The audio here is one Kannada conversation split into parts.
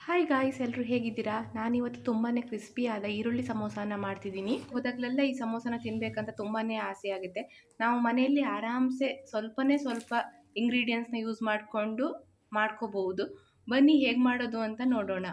ಹಾಯ್ ಗಾಯ್ಸ್, ಎಲ್ಲರೂ ಹೇಗಿದ್ದೀರಾ? ನಾನಿವತ್ತು ತುಂಬಾ ಕ್ರಿಸ್ಪಿಯಾದ ಈರುಳ್ಳಿ ಸಮೋಸಾನ ಮಾಡ್ತಿದ್ದೀನಿ. ಹೋದಾಗಲೆಲ್ಲ ಈ ಸಮೋಸಾನ ತಿನ್ನಬೇಕಂತ ತುಂಬಾ ಆಸೆ ಆಗುತ್ತೆ. ನಾವು ಮನೆಯಲ್ಲಿ ಆರಾಮ್ಸೆ ಸ್ವಲ್ಪ ಇಂಗ್ರೀಡಿಯೆಂಟ್ಸ್ನ ಯೂಸ್ ಮಾಡಿಕೊಂಡು ಮಾಡ್ಕೋಬಹುದು. ಬನ್ನಿ ಹೇಗೆ ಮಾಡೋದು ಅಂತ ನೋಡೋಣ.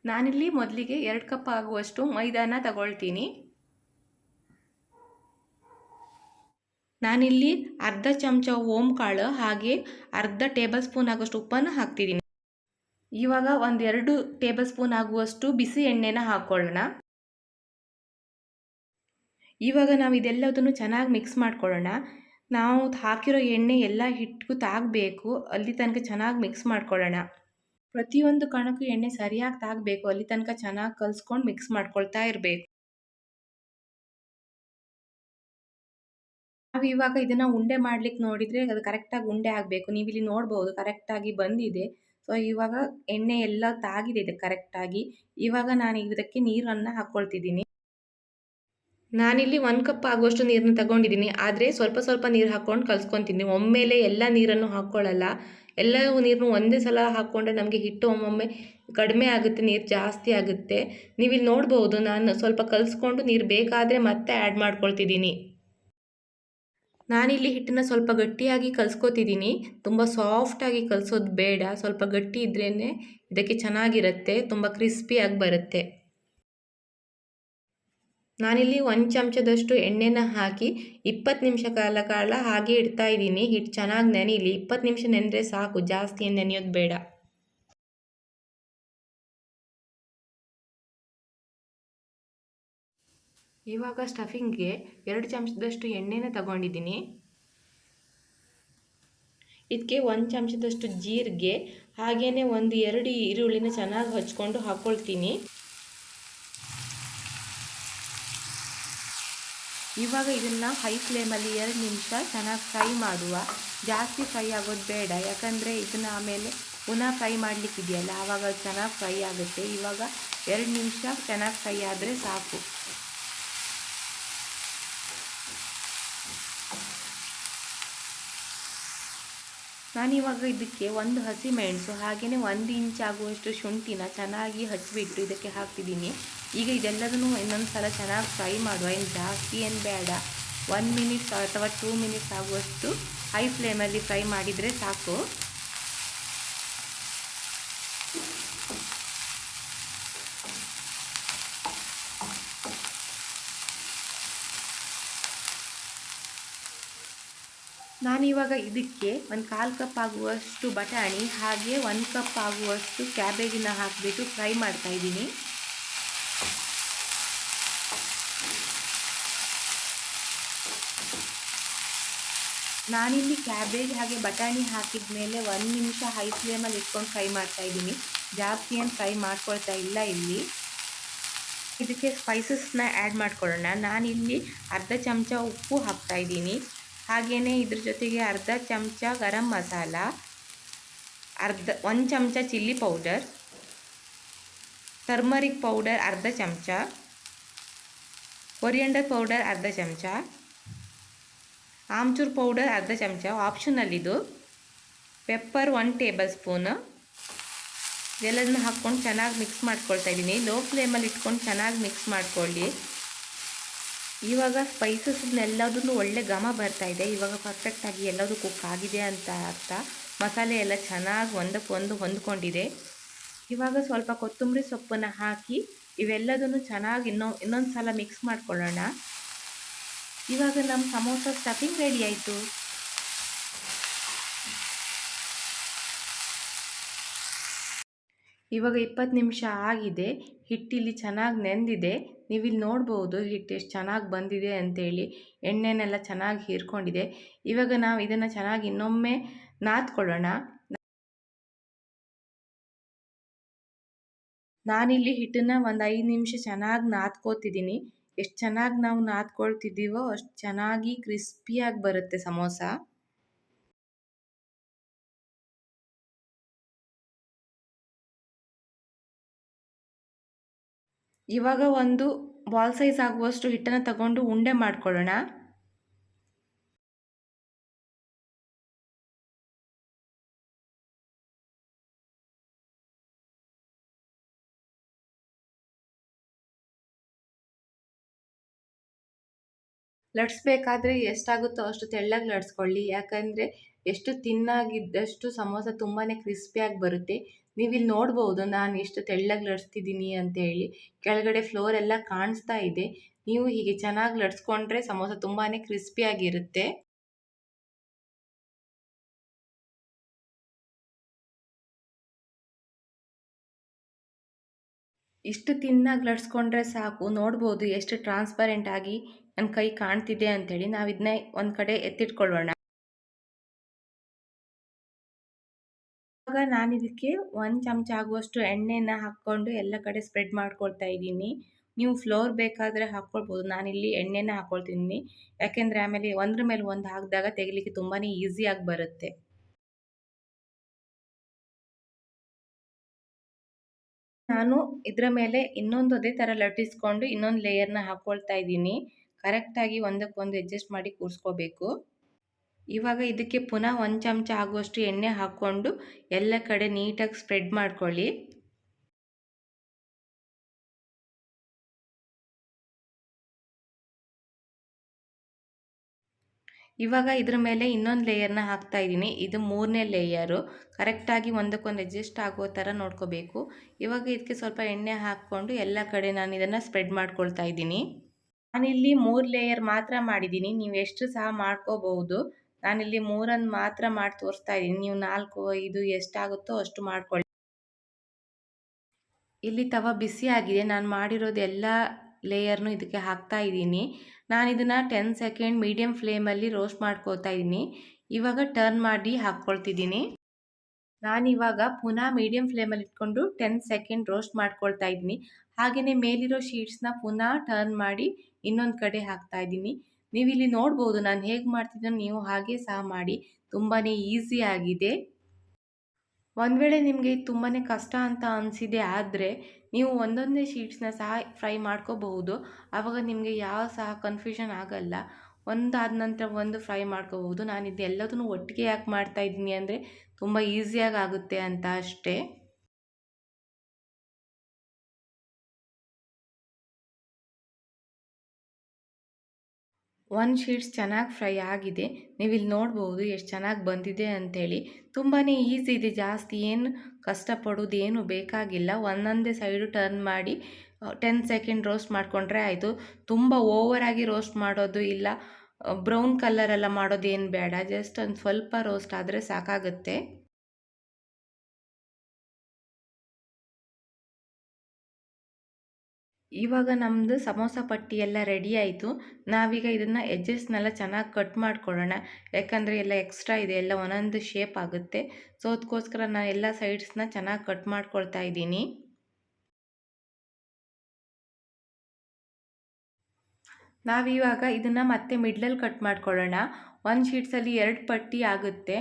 ನಾನಿಲ್ಲಿ ಮೊದಲಿಗೆ 2 ಕಪ್ ಆಗುವಷ್ಟು ಮೈದಾನ ತಗೊಳ್ತೀನಿ. ನಾನಿಲ್ಲಿ ಅರ್ಧ ಚಮಚ ಓಂ ಕಾಳು ಹಾಗೆ ಅರ್ಧ ಟೇಬಲ್ ಸ್ಪೂನ್ ಆಗುವಷ್ಟು ಉಪ್ಪನ್ನು ಹಾಕ್ತಿದ್ದೀನಿ. ಇವಾಗ 1-2 ಟೇಬಲ್ ಸ್ಪೂನ್ ಆಗುವಷ್ಟು ಬಿಸಿ ಎಣ್ಣೆನ ಹಾಕೊಳ್ಳೋಣ. ಇವಾಗ ನಾವು ಇದೆಲ್ಲದನ್ನು ಚೆನ್ನಾಗಿ ಮಿಕ್ಸ್ ಮಾಡ್ಕೊಳ್ಳೋಣ. ನಾವು ಹಾಕಿರೋ ಎಣ್ಣೆ ಎಲ್ಲ ಹಿಟ್ಟಿಗೂ ತಾಗಬೇಕು, ಅಲ್ಲಿ ತನಕ ಚೆನ್ನಾಗಿ ಮಿಕ್ಸ್ ಮಾಡ್ಕೊಳ್ಳೋಣ. ಪ್ರತಿಯೊಂದು ಕಣಕ್ಕೂ ಎಣ್ಣೆ ಸರಿಯಾಗಿ ತಾಗಬೇಕು, ಅಲ್ಲಿ ತನಕ ಚೆನ್ನಾಗಿ ಕಲಿಸ್ಕೊಂಡು ಮಿಕ್ಸ್ ಮಾಡ್ಕೊಳ್ತಾ ಇರಬೇಕು. ನಾವು ಇವಾಗ ಇದನ್ನು ಉಂಡೆ ಮಾಡ್ಲಿಕ್ಕೆ ನೋಡಿದರೆ ಅದು ಕರೆಕ್ಟಾಗಿ ಉಂಡೆ ಆಗಬೇಕು. ನೀವು ಇಲ್ಲಿ ನೋಡ್ಬೋದು ಕರೆಕ್ಟಾಗಿ ಬಂದಿದೆ. ಸೊ ಇವಾಗ ಎಣ್ಣೆ ಎಲ್ಲ ತಾಗಿದೆ ಇದೆ ಕರೆಕ್ಟಾಗಿ. ಇವಾಗ ನಾನು ಇದಕ್ಕೆ ನೀರನ್ನು ಹಾಕ್ಕೊಳ್ತಿದ್ದೀನಿ. ನಾನಿಲ್ಲಿ 1 ಕಪ್ ಆಗುವಷ್ಟು ನೀರನ್ನು ತಗೊಂಡಿದ್ದೀನಿ, ಆದರೆ ಸ್ವಲ್ಪ ನೀರು ಹಾಕ್ಕೊಂಡು ಕಲಿಸ್ಕೊತೀನಿ. ಒಮ್ಮೆಲೆ ಎಲ್ಲ ನೀರನ್ನು ಹಾಕ್ಕೊಳ್ಳಲ್ಲ. ಎಲ್ಲ ನೀರನ್ನು ಒಂದೇ ಸಲ ಹಾಕ್ಕೊಂಡ್ರೆ ನಮಗೆ ಹಿಟ್ಟು ಒಮ್ಮೊಮ್ಮೆ ಕಡಿಮೆ ಆಗುತ್ತೆ, ನೀರು ಜಾಸ್ತಿ ಆಗುತ್ತೆ. ನೀವಿಲ್ಲಿ ನೋಡ್ಬೋದು ನಾನು ಸ್ವಲ್ಪ ಕಲಿಸ್ಕೊಂಡು ನೀರು ಬೇಕಾದರೆ ಮತ್ತೆ ಆ್ಯಡ್ ಮಾಡ್ಕೊಳ್ತಿದ್ದೀನಿ. ನಾನಿಲ್ಲಿ ಹಿಟ್ಟನ್ನು ಸ್ವಲ್ಪ ಗಟ್ಟಿಯಾಗಿ ಕಲಿಸ್ಕೊತಿದ್ದೀನಿ. ತುಂಬ ಸಾಫ್ಟಾಗಿ ಕಲಿಸೋದು ಬೇಡ, ಸ್ವಲ್ಪ ಗಟ್ಟಿ ಇದ್ರೇ ಇದಕ್ಕೆ ಚೆನ್ನಾಗಿರುತ್ತೆ, ತುಂಬ ಕ್ರಿಸ್ಪಿಯಾಗಿ ಬರುತ್ತೆ. ನಾನಿಲ್ಲಿ 1 ಚಮಚದಷ್ಟು ಎಣ್ಣೆನ ಹಾಕಿ 20 ನಿಮಿಷ ಕಾಲ ಹಾಗೆ ಇಡ್ತಾ ಇದ್ದೀನಿ. ಹಿಟ್ಟು ಚೆನ್ನಾಗಿ ನೆನೆಯಲಿ. 20 ನಿಮಿಷ ನೆನೆದ್ರೆ ಸಾಕು, ಜಾಸ್ತಿ ಏನು ನೆನೆಯೋದು ಬೇಡ. ಇವಾಗ ಸ್ಟಫಿಂಗ್ಗೆ 2 ಚಮಚದಷ್ಟು ಎಣ್ಣೆನ ತಗೊಂಡಿದ್ದೀನಿ. ಇದಕ್ಕೆ 1 ಚಮಚದಷ್ಟು ಜೀರಿಗೆ ಹಾಗೆಯೇ 1-2 ಈರುಳ್ಳಿನ ಚೆನ್ನಾಗಿ ಹಚ್ಕೊಂಡು ಹಾಕ್ಕೊಳ್ತೀನಿ. ಇವಾಗ ಇದನ್ನು ಹೈ ಫ್ಲೇಮಲ್ಲಿ 2 ನಿಮಿಷ ಚೆನ್ನಾಗಿ ಫ್ರೈ ಮಾಡುವ. ಜಾಸ್ತಿ ಫ್ರೈ ಆಗೋದು ಬೇಡ, ಯಾಕಂದರೆ ಇದನ್ನು ಆಮೇಲೆ ಪುನಃ ಫ್ರೈ ಮಾಡಲಿಕ್ಕಿದೆಯಲ್ಲ, ಆವಾಗ ಚೆನ್ನಾಗಿ ಫ್ರೈ ಆಗುತ್ತೆ. ಇವಾಗ 2 ನಿಮಿಷ ಚೆನ್ನಾಗಿ ಫ್ರೈ ಆದರೆ ಸಾಕು. ನಾನಿವಾಗ ಇದಕ್ಕೆ 1 ಹಸಿಮೆಣಸು ಹಾಗೆಯೇ 1 ಇಂಚ್ ಆಗುವಷ್ಟು ಶುಂಠಿನ ಚೆನ್ನಾಗಿ ಹಚ್ಚಿಬಿಟ್ಟು ಇದಕ್ಕೆ ಹಾಕ್ತಿದ್ದೀನಿ. ಈಗ ಇದೆಲ್ಲದನ್ನು ಇನ್ನೊಂದು ಸಲ ಚೆನ್ನಾಗಿ ಫ್ರೈ ಮಾಡುವ. ಏನು ಜಾಸ್ತಿ ಏನು ಬೇಡ, 1 ಮಿನಿಟ್ಸ್ ಅಥವಾ 2 ಮಿನಿಟ್ಸ್ ಆಗುವಷ್ಟು ಹೈ ಫ್ಲೇಮಲ್ಲಿ ಫ್ರೈ ಮಾಡಿದರೆ ಸಾಕು. ನಾನಿವಾಗ ಇದಕ್ಕೆ 1/4 ಕಪ್ ಆಗುವಷ್ಟು ಬಟಾಣಿ ಹಾಗೆ 1 ಕಪ್ ಆಗುವಷ್ಟು ಕ್ಯಾಬೇಜಿನ ಹಾಕಿಬಿಟ್ಟು ಫ್ರೈ ಮಾಡ್ತಾ ಇದ್ದೀನಿ. ನಾನಿಲ್ಲಿ ಕ್ಯಾಬೇಜ್ ಹಾಗೆ ಬಟಾಣಿ ಹಾಕಿದ ಮೇಲೆ 1 ನಿಮಿಷ ಹೈ ಫ್ಲೇಮಲ್ಲಿ ಇಟ್ಕೊಂಡು ಫ್ರೈ ಮಾಡ್ತಾ ಇದ್ದೀನಿ. ಜಾಸ್ತಿ ಏನು ಫ್ರೈ ಮಾಡ್ಕೊಳ್ತಾ ಇಲ್ಲ. ಇಲ್ಲಿ ಇದಕ್ಕೆ ಸ್ಪೈಸಸ್ನ ಆ್ಯಡ್ ಮಾಡ್ಕೊಳ್ಳೋಣ. ನಾನಿಲ್ಲಿ ಅರ್ಧ ಚಮಚ ಉಪ್ಪು ಹಾಕ್ತಾ ಇದ್ದೀನಿ. ಹಾಗೆಯೇ ಇದ್ರ ಜೊತೆಗೆ ಅರ್ಧ ಚಮಚ ಗರಂ ಮಸಾಲ, 1 ಚಮಚ ಚಿಲ್ಲಿ ಪೌಡರ್, ಟರ್ಮರಿಕ್ ಪೌಡರ್ ಅರ್ಧ ಚಮಚ, ಕೊರಿಯಂಡರ್ ಪೌಡರ್ ಅರ್ಧ ಚಮಚ, ಆಮ್ಚೂರ್ ಪೌಡರ್ ಅರ್ಧ ಚಮಚ, ಆಪ್ಷನಲ್ ಇದು, ಪೆಪ್ಪರ್ 1 ಟೇಬಲ್ ಸ್ಪೂನ್. ಇದೆಲ್ಲದನ್ನ ಹಾಕ್ಕೊಂಡು ಚೆನ್ನಾಗಿ ಮಿಕ್ಸ್ ಮಾಡ್ಕೊಳ್ತಾ ಇದ್ದೀನಿ. ಲೋ ಫ್ಲೇಮಲ್ಲಿ ಇಟ್ಕೊಂಡು ಚೆನ್ನಾಗಿ ಮಿಕ್ಸ್ ಮಾಡ್ಕೊಳ್ಳಿ. ಇವಾಗ ಸ್ಪೈಸಸ್ನೆಲ್ಲದನ್ನು ಒಳ್ಳೆ ಘಮ ಬರ್ತಾ ಇದೆ. ಇವಾಗ ಪರ್ಫೆಕ್ಟಾಗಿ ಎಲ್ಲದೂ ಕುಕ್ ಆಗಿದೆ ಅಂತ ಅರ್ಥ. ಮಸಾಲೆ ಎಲ್ಲ ಚೆನ್ನಾಗಿ ಒಂದಕ್ಕೊಂದು ಹೊಂದ್ಕೊಂಡಿದೆ. ಇವಾಗ ಸ್ವಲ್ಪ ಕೊತ್ತಂಬರಿ ಸೊಪ್ಪನ್ನು ಹಾಕಿ ಇವೆಲ್ಲದನ್ನು ಚೆನ್ನಾಗಿ ಇನ್ನೊಂದು ಸಲ ಮಿಕ್ಸ್ ಮಾಡ್ಕೊಳ್ಳೋಣ. ಇವಾಗ ನಮ್ಮ ಸಮೋಸ ಸ್ಟಫಿಂಗ್ ರೆಡಿ ಆಯಿತು. ಇವಾಗ 20 ನಿಮಿಷ ಆಗಿದೆ. ಹಿಟ್ಟಿಲ್ಲಿ ಚೆನ್ನಾಗಿ ನೆಂದಿದೆ. ನೀವಿಲ್ಲಿ ನೋಡ್ಬೋದು ಹಿಟ್ಟು ಎಷ್ಟು ಚೆನ್ನಾಗಿ ಬಂದಿದೆ ಅಂತೇಳಿ. ಎಣ್ಣೆನೆಲ್ಲ ಚೆನ್ನಾಗಿ ಹೀರ್ಕೊಂಡಿದೆ. ಇವಾಗ ನಾವು ಇದನ್ನು ಚೆನ್ನಾಗಿ ಇನ್ನೊಮ್ಮೆ ನಾದ್ಕೊಳ್ಳೋಣ. ನಾನಿಲ್ಲಿ ಹಿಟ್ಟನ್ನು 5 ನಿಮಿಷ ಚೆನ್ನಾಗಿ ನಾದ್ಕೋತಿದ್ದೀನಿ. ಎಷ್ಟು ಚೆನ್ನಾಗಿ ನಾವು ನಾದ್ಕೊಳ್ತಿದ್ದೀವೋ ಅಷ್ಟು ಚೆನ್ನಾಗಿ ಕ್ರಿಸ್ಪಿಯಾಗಿ ಬರುತ್ತೆ ಸಮೋಸ. ಇವಾಗ ಒಂದು ಬಾಲ್ ಸೈಜ್ ಆಗುವಷ್ಟು ಹಿಟ್ಟನ್ನು ತಗೊಂಡು ಉಂಡೆ ಮಾಡ್ಕೊಳ್ಳೋಣ. ಲಟ್ಸ್ಬೇಕಾದ್ರೆ ಎಷ್ಟಾಗುತ್ತೋ ಅಷ್ಟು ತೆಳ್ಳಗೆ ಲಟ್ಸ್ಕೊಳ್ಳಿ, ಯಾಕಂದರೆ ಎಷ್ಟು ತಿನ್ನಾಗಿದ್ದಷ್ಟು ಸಮೋಸ ತುಂಬಾ ಕ್ರಿಸ್ಪಿಯಾಗಿ ಬರುತ್ತೆ. ನೀವಿಲ್ಲಿ ನೋಡ್ಬೋದು ನಾನು ಎಷ್ಟು ತೆಳ್ಳಗೆ ಲಟ್ಸ್ತಿದ್ದೀನಿ ಅಂತೇಳಿ. ಕೆಳಗಡೆ ಫ್ಲೋರ್ ಎಲ್ಲ ಕಾಣಿಸ್ತಾ ಇದೆ. ನೀವು ಹೀಗೆ ಚೆನ್ನಾಗಿ ಲಟ್ಸ್ಕೊಂಡ್ರೆ ಸಮೋಸ ತುಂಬಾ ಕ್ರಿಸ್ಪಿಯಾಗಿರುತ್ತೆ. ಇಷ್ಟು ತಿನ್ನಾಗಿ ಲಟ್ಸ್ಕೊಂಡ್ರೆ ಸಾಕು. ನೋಡ್ಬೋದು ಎಷ್ಟು ಟ್ರಾನ್ಸ್ಪರೆಂಟ್ ಆಗಿ ನನ್ನ ಕೈ ಕಾಣ್ತಿದೆ ಅಂತೇಳಿ. ನಾವು ಇದನ್ನ ಒಂದು ಕಡೆ ಎತ್ತಿಟ್ಕೊಳ್ಳೋಣ. ಇವಾಗ ನಾನು ಇದಕ್ಕೆ 1 ಚಮಚ ಆಗುವಷ್ಟು ಎಣ್ಣೆನ ಹಾಕ್ಕೊಂಡು ಎಲ್ಲ ಕಡೆ ಸ್ಪ್ರೆಡ್ ಮಾಡ್ಕೊಳ್ತಾ ಇದ್ದೀನಿ. ನೀವು ಫ್ಲೋರ್ ಬೇಕಾದರೆ ಹಾಕ್ಕೊಳ್ಬೋದು. ನಾನಿಲ್ಲಿ ಎಣ್ಣೆನ ಹಾಕ್ಕೊಳ್ತಿದ್ದೀನಿ, ಯಾಕೆಂದರೆ ಆಮೇಲೆ ಒಂದ್ರ ಮೇಲೆ ಒಂದು ಹಾಕಿದಾಗ ತೆಗಿಲಿಕ್ಕೆ ತುಂಬಾ ಈಸಿಯಾಗಿ ಬರುತ್ತೆ. ನಾನು ಇದರ ಮೇಲೆ ಇನ್ನೊಂದು ಅದೇ ಥರ ಲಟ್ಟಿಸ್ಕೊಂಡು ಇನ್ನೊಂದು ಲೇಯರ್ನ ಹಾಕ್ಕೊಳ್ತಾ ಇದ್ದೀನಿ. ಕರೆಕ್ಟಾಗಿ ಒಂದಕ್ಕೊಂದು ಅಡ್ಜಸ್ಟ್ ಮಾಡಿ ಕೂರಿಸ್ಕೋಬೇಕು. ಇವಾಗ ಇದಕ್ಕೆ ಪುನಃ 1 ಚಮಚ ಆಗುವಷ್ಟು ಎಣ್ಣೆ ಹಾಕ್ಕೊಂಡು ಎಲ್ಲ ಕಡೆ ನೀಟಾಗಿ ಸ್ಪ್ರೆಡ್ ಮಾಡ್ಕೊಳ್ಳಿ. ಇವಾಗ ಇದ್ರ ಮೇಲೆ ಇನ್ನೊಂದು ಲೇಯರ್ನ ಹಾಕ್ತಾ ಇದ್ದೀನಿ. ಇದು 3ನೇ ಲೇಯರು. ಕರೆಕ್ಟಾಗಿ ಒಂದಕ್ಕೊಂದು ಅಡ್ಜಸ್ಟ್ ಆಗೋ ಥರ ನೋಡ್ಕೋಬೇಕು. ಇವಾಗ ಇದಕ್ಕೆ ಸ್ವಲ್ಪ ಎಣ್ಣೆ ಹಾಕ್ಕೊಂಡು ಎಲ್ಲ ಕಡೆ ನಾನು ಇದನ್ನು ಸ್ಪ್ರೆಡ್ ಮಾಡ್ಕೊಳ್ತಾ ಇದ್ದೀನಿ. ನಾನಿಲ್ಲಿ 3 ಲೇಯರ್ ಮಾತ್ರ ಮಾಡಿದ್ದೀನಿ. ನೀವು ಎಷ್ಟು ಸಹ ಮಾಡ್ಕೋಬಹುದು. ನಾನಿಲ್ಲಿ 3 ಮಾತ್ರ ಮಾಡಿ ತೋರಿಸ್ತಾ ಇದ್ದೀನಿ. ನೀವು 4, 5 ಎಷ್ಟಾಗುತ್ತೋ ಅಷ್ಟು ಮಾಡ್ಕೊಳ್ಳಿ. ಇಲ್ಲಿ ತವ ಬಿಸಿ ಆಗಿದೆ. ನಾನು ಮಾಡಿರೋದು ಎಲ್ಲ ಲೇಯರ್ನು ಇದಕ್ಕೆ ಹಾಕ್ತಾ ಇದ್ದೀನಿ. ನಾನು ಇದನ್ನು 10 ಸೆಕೆಂಡ್ ಮೀಡಿಯಮ್ ಫ್ಲೇಮಲ್ಲಿ ರೋಸ್ಟ್ ಮಾಡ್ಕೊಳ್ತಾ ಇದ್ದೀನಿ. ಇವಾಗ ಟರ್ನ್ ಮಾಡಿ ಹಾಕ್ಕೊಳ್ತಿದ್ದೀನಿ. ನಾನಿವಾಗ ಪುನಃ ಮೀಡಿಯಮ್ ಫ್ಲೇಮಲ್ಲಿ ಇಟ್ಕೊಂಡು 10 ಸೆಕೆಂಡ್ ರೋಸ್ಟ್ ಮಾಡ್ಕೊಳ್ತಾ ಇದ್ದೀನಿ. ಹಾಗೆಯೇ ಮೇಲಿರೋ ಶೀಟ್ಸ್ನ ಪುನಃ ಟರ್ನ್ ಮಾಡಿ ಇನ್ನೊಂದು ಕಡೆ ಹಾಕ್ತಾ ಇದ್ದೀನಿ. ನೀವಿಲ್ಲಿ ನೋಡ್ಬೋದು ನಾನು ಹೇಗೆ ಮಾಡ್ತಿದ್ದೋ ನೀವು ಹಾಗೆ ಸಹ ಮಾಡಿ. ತುಂಬಾ ಈಸಿ ಆಗಿದೆ. ಒಂದು ವೇಳೆ ನಿಮಗೆ ಇದು ತುಂಬಾ ಕಷ್ಟ ಅಂತ ಅನಿಸಿದೆ ಆದರೆ ನೀವು ಒಂದೊಂದೇ ಶೀಟ್ಸ್ನ ಸಹ ಫ್ರೈ ಮಾಡ್ಕೋಬಹುದು. ಆವಾಗ ನಿಮಗೆ ಯಾವ ಸಹ ಕನ್ಫ್ಯೂಷನ್ ಆಗಲ್ಲ. ಒಂದಾದ ನಂತರ ಒಂದು ಫ್ರೈ ಮಾಡ್ಕೋಬಹುದು. ನಾನು ಇದೆಲ್ಲದನ್ನು ಒಟ್ಟಿಗೆ ಯಾಕೆ ಮಾಡ್ತಾ ಇದ್ದೀನಿ ಅಂದರೆ ತುಂಬ ಈಸಿಯಾಗಿ ಆಗುತ್ತೆ ಅಂತ ಅಷ್ಟೇ. ಒಂದು ಶೀಟ್ಸ್ ಚೆನ್ನಾಗಿ ಫ್ರೈ ಆಗಿದೆ. ನೀವಿಲ್ಲಿ ನೋಡ್ಬೋದು ಎಷ್ಟು ಚೆನ್ನಾಗಿ ಬಂದಿದೆ ಅಂಥೇಳಿ. ತುಂಬಾ ಈಸಿ ಇದೆ, ಜಾಸ್ತಿ ಏನು ಕಷ್ಟಪಡೋದೇನು ಬೇಕಾಗಿಲ್ಲ. ಒಂದೊಂದೇ ಸೈಡು ಟರ್ನ್ ಮಾಡಿ 10 ಸೆಕೆಂಡ್ ರೋಸ್ಟ್ ಮಾಡಿಕೊಂಡ್ರೆ ಆಯಿತು. ತುಂಬ ಓವರಾಗಿ ರೋಸ್ಟ್ ಮಾಡೋದು ಇಲ್ಲ, ಬ್ರೌನ್ ಕಲರೆಲ್ಲ ಮಾಡೋದೇನು ಬೇಡ. ಜಸ್ಟ್ ಒಂದು ಸ್ವಲ್ಪ ರೋಸ್ಟ್ ಆದರೆ ಸಾಕಾಗುತ್ತೆ. ಇವಾಗ ನಮ್ಮದು ಸಮೋಸ ಪಟ್ಟಿ ಎಲ್ಲ ರೆಡಿ ಆಯಿತು. ನಾವೀಗ ಇದನ್ನು ಎಡ್ಜಸ್ನೆಲ್ಲ ಚೆನ್ನಾಗಿ ಕಟ್ ಮಾಡ್ಕೊಳ್ಳೋಣ. ಯಾಕಂದರೆ ಎಲ್ಲ ಎಕ್ಸ್ಟ್ರಾ ಇದೆ, ಎಲ್ಲ ಒಂದೊಂದು ಶೇಪ್ ಆಗುತ್ತೆ. ಸೊ ಅದಕ್ಕೋಸ್ಕರ ನಾನು ಎಲ್ಲ ಸೈಡ್ಸ್ನ ಚೆನ್ನಾಗಿ ಕಟ್ ಮಾಡ್ಕೊಳ್ತಾ ಇದ್ದೀನಿ. ನಾವಿವಾಗ ಇದನ್ನು ಮತ್ತೆ ಮಿಡ್ಲಲ್ಲಿ ಕಟ್ ಮಾಡ್ಕೊಳ್ಳೋಣ. ಒಂದು ಶೀಟ್ಸಲ್ಲಿ 2 ಪಟ್ಟಿ ಆಗುತ್ತೆ.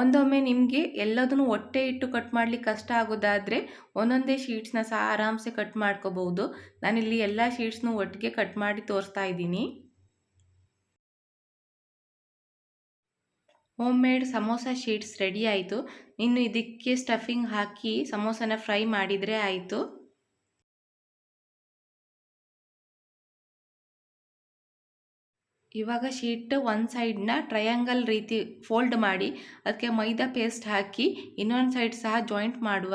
ಒಂದೊಮ್ಮೆ ನಿಮಗೆ ಎಲ್ಲದನ್ನು ಒಟ್ಟೆ ಇಟ್ಟು ಕಟ್ ಮಾಡಲಿಕ್ಕೆ ಕಷ್ಟ ಆಗೋದಾದರೆ ಒಂದೊಂದೇ ಶೀಟ್ಸ್ನ ಸಹ ಆರಾಮ್ಸೆ ಕಟ್ ಮಾಡ್ಕೋಬಹುದು. ನಾನಿಲ್ಲಿ ಎಲ್ಲ ಶೀಟ್ಸ್ನು ಒಟ್ಟಿಗೆ ಕಟ್ ಮಾಡಿ ತೋರಿಸ್ತಾ ಇದ್ದೀನಿ. Home made samosa sheets ready ಆಯಿತು. ಇನ್ನು ಇದಕ್ಕೆ ಸ್ಟಫಿಂಗ್ ಹಾಕಿ ಸಮೋಸನ ಫ್ರೈ ಮಾಡಿದರೆ ಆಯಿತು. ಇವಾಗ ಶೀಟ್ ಒಂದು ಸೈಡ್ನ ಟ್ರಯಾಂಗಲ್ ರೀತಿ ಫೋಲ್ಡ್ ಮಾಡಿ ಅದಕ್ಕೆ ಮೈದಾ ಪೇಸ್ಟ್ ಹಾಕಿ ಇನ್ನೊಂದು ಸೈಡ್ ಸಹ ಜಾಯಿಂಟ್ ಮಾಡುವ.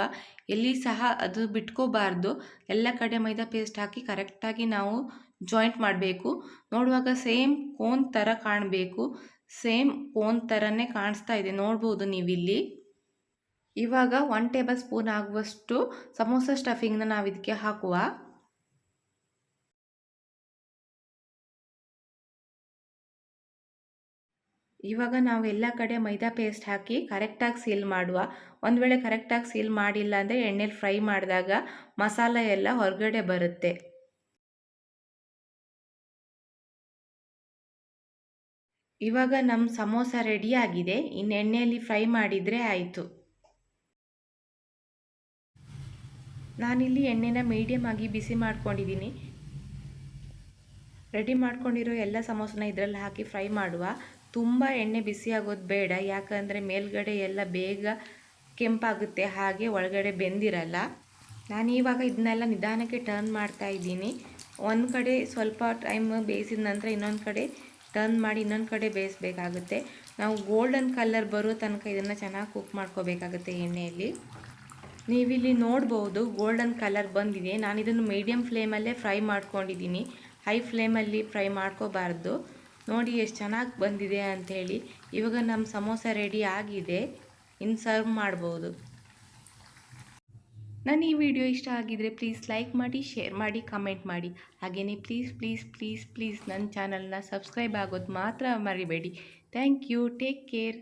ಎಲ್ಲಿ ಸಹ ಅದು ಬಿಟ್ಕೋಬಾರ್ದು. ಎಲ್ಲ ಕಡೆ ಮೈದಾ ಪೇಸ್ಟ್ ಹಾಕಿ ಕರೆಕ್ಟಾಗಿ ನಾವು ಜಾಯಿಂಟ್ ಮಾಡಬೇಕು. ನೋಡುವಾಗ ಸೇಮ್ ಕೋನ್ ಥರ ಕಾಣಬೇಕು. ಸೇಮ್ ಕೋನ್ ಥರನೇ ಕಾಣಿಸ್ತಾ ಇದೆ, ನೋಡ್ಬೋದು ನೀವಿಲ್ಲಿ. ಇವಾಗ 1 ಟೇಬಲ್ ಸ್ಪೂನ್ ಆಗುವಷ್ಟು ಸಮೋಸ ಸ್ಟಫಿಂಗ್ನ ನಾವು ಇದಕ್ಕೆ ಹಾಕುವ. ಇವಾಗ ನಾವು ಎಲ್ಲ ಕಡೆ ಮೈದಾ ಪೇಸ್ಟ್ ಹಾಕಿ ಕರೆಕ್ಟಾಗಿ ಸೀಲ್ ಮಾಡುವ. ಒಂದು ವೇಳೆ ಕರೆಕ್ಟಾಗಿ ಸೀಲ್ ಮಾಡಿಲ್ಲ ಅಂದರೆ ಎಣ್ಣೆಲಿ ಫ್ರೈ ಮಾಡಿದಾಗ ಮಸಾಲೆ ಎಲ್ಲ ಹೊರಗಡೆ ಬರುತ್ತೆ. ಇವಾಗ ನಮ್ಮ ಸಮೋಸ ರೆಡಿ ಆಗಿದೆ. ಇನ್ನು ಎಣ್ಣೆಯಲ್ಲಿ ಫ್ರೈ ಮಾಡಿದರೆ ಆಯಿತು. ನಾನಿಲ್ಲಿ ಎಣ್ಣೆನ ಮೀಡಿಯಮ್ ಆಗಿ ಬಿಸಿ ಮಾಡ್ಕೊಂಡಿದ್ದೀನಿ. ರೆಡಿ ಮಾಡ್ಕೊಂಡಿರೋ ಎಲ್ಲ ಸಮೋಸನ ಇದರಲ್ಲಿ ಹಾಕಿ ಫ್ರೈ ಮಾಡುವ. ತುಂಬ ಎಣ್ಣೆ ಬಿಸಿ ಆಗೋದು ಬೇಡ, ಯಾಕಂದರೆ ಮೇಲ್ಗಡೆ ಎಲ್ಲ ಬೇಗ ಕೆಂಪಾಗುತ್ತೆ, ಹಾಗೆ ಒಳಗಡೆ ಬೆಂದಿರಲ್ಲ. ನಾನು ಇವಾಗ ಇದನ್ನೆಲ್ಲ ನಿಧಾನಕ್ಕೆ ಟರ್ನ್ ಮಾಡ್ತಾ ಇದ್ದೀನಿ. ಒಂದು ಕಡೆ ಸ್ವಲ್ಪ ಟೈಮ್ ಬೇಯಿಸಿದ ನಂತರ ಇನ್ನೊಂದು ಕಡೆ ಟರ್ನ್ ಮಾಡಿ ಇನ್ನೊಂದು ಕಡೆ ಬೇಯಿಸಬೇಕಾಗುತ್ತೆ. ನಾವು ಗೋಲ್ಡನ್ ಕಲರ್ ಬರೋ ತನಕ ಇದನ್ನು ಚೆನ್ನಾಗಿ ಕುಕ್ ಮಾಡ್ಕೋಬೇಕಾಗುತ್ತೆ ಎಣ್ಣೆಯಲ್ಲಿ. ನೀವಿಲ್ಲಿ ನೋಡ್ಬೋದು ಗೋಲ್ಡನ್ ಕಲರ್ ಬಂದಿದೆ. ನಾನು ಇದನ್ನು ಮೀಡಿಯಮ್ ಫ್ಲೇಮಲ್ಲೇ ಫ್ರೈ ಮಾಡ್ಕೊಂಡಿದ್ದೀನಿ, ಹೈ ಫ್ಲೇಮಲ್ಲಿ ಫ್ರೈ ಮಾಡ್ಕೋಬಾರ್ದು. ನೋಡಿ ಎಷ್ಟು ಚೆನ್ನಾಗಿ ಬಂದಿದೆ ಅಂಥೇಳಿ. ಇವಾಗ ನಮ್ಮ ಸಮೋಸ ರೆಡಿ ಆಗಿದೆ, ಇನ್ನು ಸರ್ವ್ ಮಾಡ್ಬೋದು. ನನ್ನ ಈ ವಿಡಿಯೋ ಇಷ್ಟ ಆಗಿದರೆ ಪ್ಲೀಸ್ ಲೈಕ್ ಮಾಡಿ, ಶೇರ್ ಮಾಡಿ, ಕಮೆಂಟ್ ಮಾಡಿ. ಹಾಗೆಯೇ ಪ್ಲೀಸ್ ಪ್ಲೀಸ್ ಪ್ಲೀಸ್ ಪ್ಲೀಸ್ ನನ್ನ ಚಾನಲ್ನ ಸಬ್ಸ್ಕ್ರೈಬ್ ಆಗೋದು ಮಾತ್ರ ಮರಿಬೇಡಿ. Thank you. Take care.